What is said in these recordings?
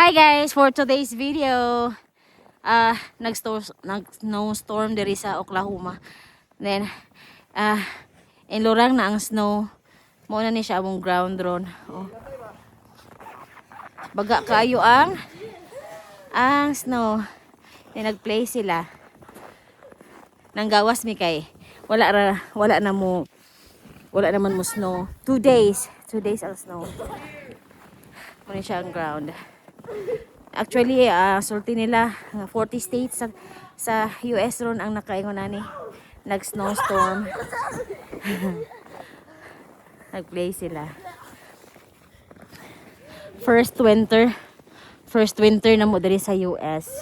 Hi guys, for today's video, nag-snowstorm diri sa Oklahoma. Then, inlurang na ang snow. Muna ni siya among ground drone. Oh. Baga kaayo ang snow. Then nag-play sila. Nanggawas mi kay wala naman mo snow. 2 days ang snow. Muna siya ang ground. Actually, sulti nila 40 states sa US ron ang nakaingon nani nag-snowstorm. Nag-play sila. First winter na mo diri sa US.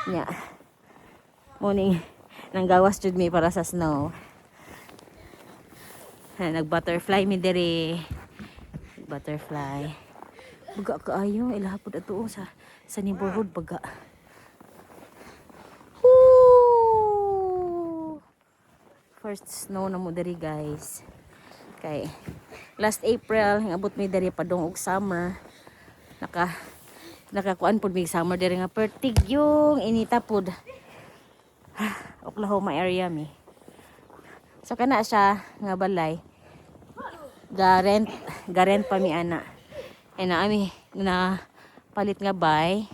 Nya. Morning nanggawas jud mi para sa snow. Nag-butterfly mi diri. Butterfly. Baga kaayo ilahapod ato sa neighborhood baga. Woo! First snow na mo diri guys. Kay last April abot mi diri padung og summer. Nakakuan pud mi summer diri nga pertig yung inita pud. Oklahoma area mi. So kana siya nga balay. Garent pa mi ana. Ami na palit nga bay.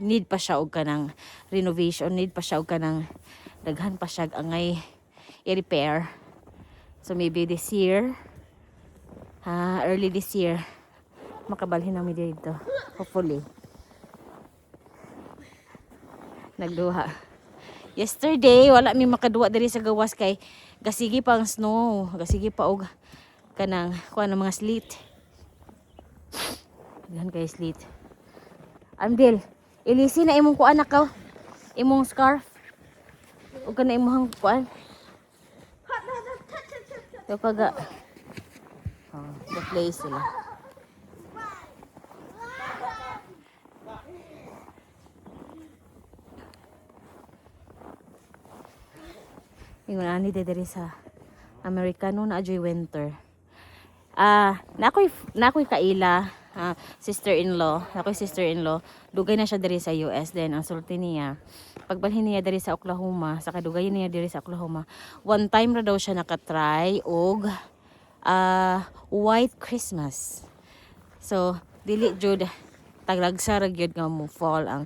Need pa siya og kanang renovation, need pa siya og kanang daghan pa siya angay i-repair. So maybe this year, early this year, makabalhin namin dito. Hopefully. Nagduha. Yesterday, wala mi makaduwa diri sa gawas kay gasigi pa ang snow. Gasigi pa og kanang kuan mga sleet. Yan kay sleet. Amdel, ilisi na imong kuan nakaw. Imong scarf. O kana imong kuan. Yo kaga. The place sila. Ingon ani diri sa Amerikano na adjoy winter. Nakoy kaila. Sister-in-law, dugay na siya diri sa US. Then ang sulti niya pagbalhin niya diri sa Oklahoma, sa kadugay niya diri sa Oklahoma, one time ra daw siya nakatry og White Christmas. So dili jud taglagsa ra gyud nga mo fall ang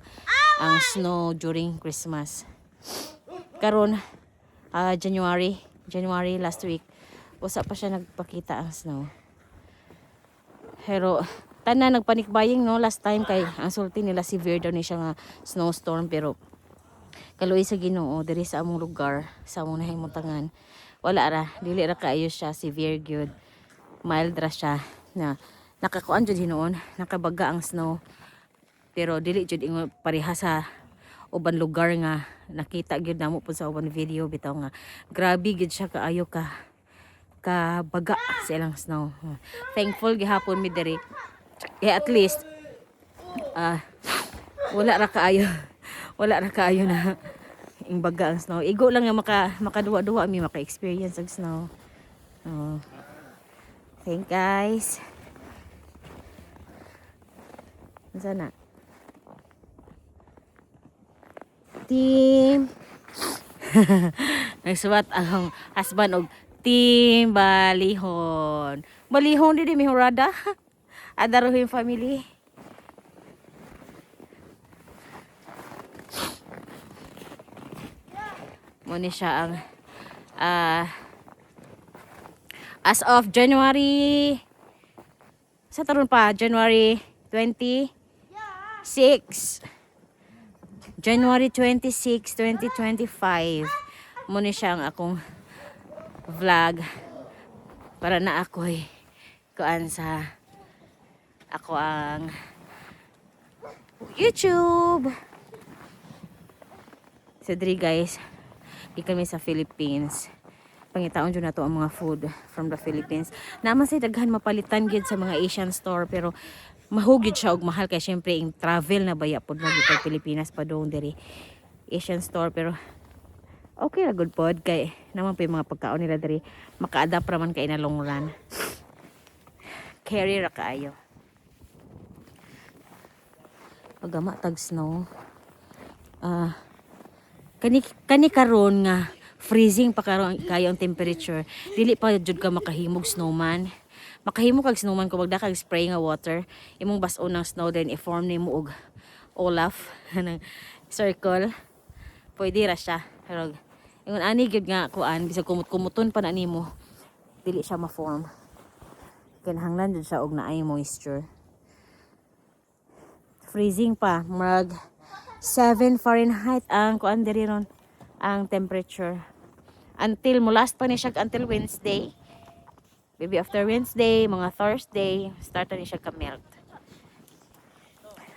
snow during Christmas. Karon January last week usa pa siya nagpakita ang snow. Pero tanan nagpanikbaying no last time kay ang sulti nila severe daw ni siya nga snowstorm, pero kaluoy sa Ginoo diri sa among lugar, sa among nahimutangan, wala ra, dili ra kaayo siya severe gyud, mild ra siya na nakakuan jud hinuon, nakabaga ang snow, pero dili jud ingon pareha sa uban lugar nga nakita gyud namo pud sa uban video bitaw nga grabe gyud siya kaayo kabaga sa ilang snow. Thankful gihapon mi diri. At least wala ra kaayo na ing baga ang snow. Igo lang nga makaduwa-duwa mi maka-experience og snow. Thank guys. Sana team nagsuwat ang husband og Team Balihon. Balihon di mi hurada. Adaruhin family. Muna siya ang as of January sa taron pa January 26 January 26, 2025. Muna siya ang akong vlog para na ako'y kuan sa ako ang YouTube. So diri guys, di kami sa Philippines. Pangitaon jud nato ang mga food from the Philippines. Naman say daghan mapalitan gyud sa mga Asian store, pero mahugid siya og mahal kay syempre ing travel na baya pud na dito Pilipinas pa doon diri Asian store, pero okay ra good pod kay naman pa yung mga pagkaon nila diri maka-adapt ra man kay na long run. Carry ra kaayo. Pagama tag snow. Kani karon nga freezing pa karon kayo ang temperature. Dili pa jud ka makahimog snowman. Makahimo kag snowman kung magda kag spray nga water, imong bas-on ng snow then i-form nimo og Olaf ng circle. Pwede ra siya. Pero ingon ani gyud nga kuan bisag kumot-kumuton pa na nimo, dili siya ma-form. Kinahanglan jud siya og naay moisture. Freezing pa, mag 7 Fahrenheit ang kuan diri ron ang temperature. Until mo last pa ni siya until Wednesday. Maybe after Wednesday, mga Thursday, start na ni siya ka-melt.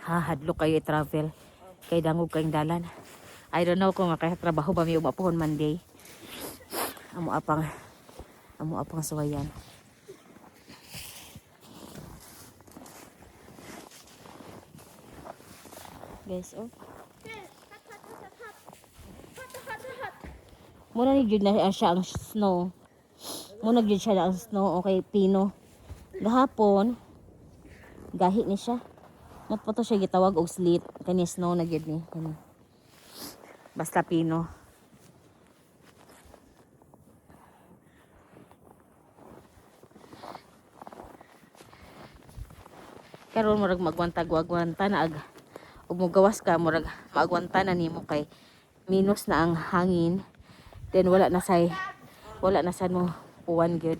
Hadlo kayo i-travel. Kay dangog kayong dalan. I don't know kung makatrabaho ba may umapuhon Monday. Amo apang suwayan. Guys, oh. Muna ni jud na siya ang snow. Muna jud siya ang snow, okay, pino. Gahapon, gahi ni siya. Not pa to siya gitawag og sleet. Kani snow na gyud ni. Kani. Basta pino. Karon murag magwantag-wagwanta na ag. Ug mogawas ka murag maagwanta na nimo kay minus na ang hangin. Then wala na mo uwan gyud.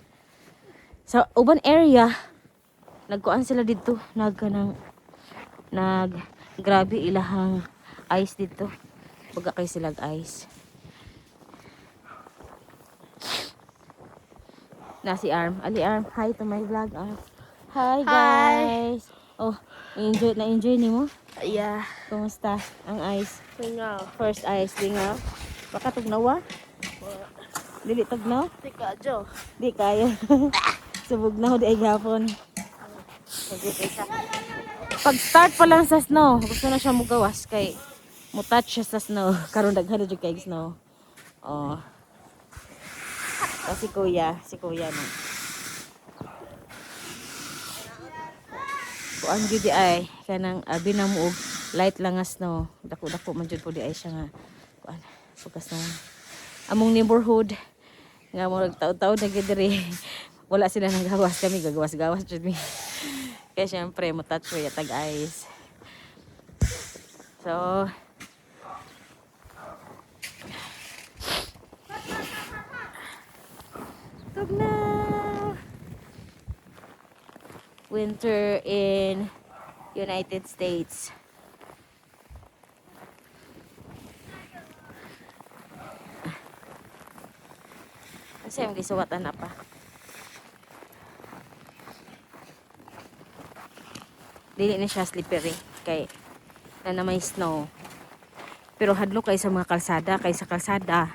Sa uban area nagkuan sila dito, grabe ilahang ice dito. Baga kay silag ice. Na si Arm, Ali Arm, hi to my vlog. Arm. Hi guys. Oh, na-enjoy nimo? Yeah. Kumusta ang ice? Lingaw. First ice lingaw. Baka tugnawa? Dili tugnaw? Tika, Jo. Di kaya. Subog na ho di ay gapon. Pag start pa lang sa snow, gusto na siya mugawas kay mutouch siya sa snow. Karon daghan jud kay snow. Oh. Si kuya no. Kuan gyud di ay kanang abi na mo og light lang nga snow. Dako-dako man jud po di ay siya nga kuan sukas na. Among neighborhood nga mo taud-taud na gyud diri. Wala sila nang gawas, kami gagawas-gawas jud mi. Kaya syempre mo touch ya tag ice. So tugnaw. Winter in United States. Kasi yung gisuwatan na pa. Dili na siya slippery kay na may snow. Pero hadlo kay sa mga kalsada, kay sa kalsada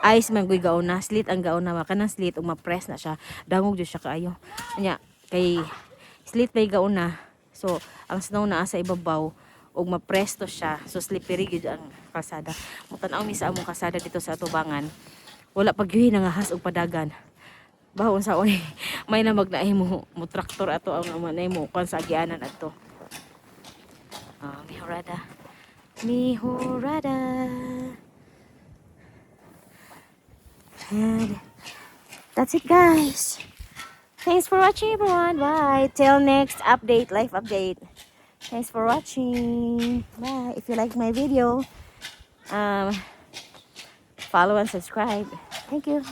ice man gyud gauna, slit ang gauna, kanang slit ug ma-press na siya, dangog jud siya kaayo. Nya kay slit bay gauna. So ang snow naa sa ibabaw ug ma-press to siya. So slippery gyud ang kalsada. Mutan-aw mi sa among kalsada dito sa Atubangan. Wala pagyuhi nangahas og padagan. Bahon sa oy may na magnaay mo traktor ato ang manay mo kan sa agianan adto. Mihorada. And that's it guys. Thanks for watching everyone. Bye. Till next update, life update. Thanks for watching. Bye. If you like my video, follow and subscribe. Thank you.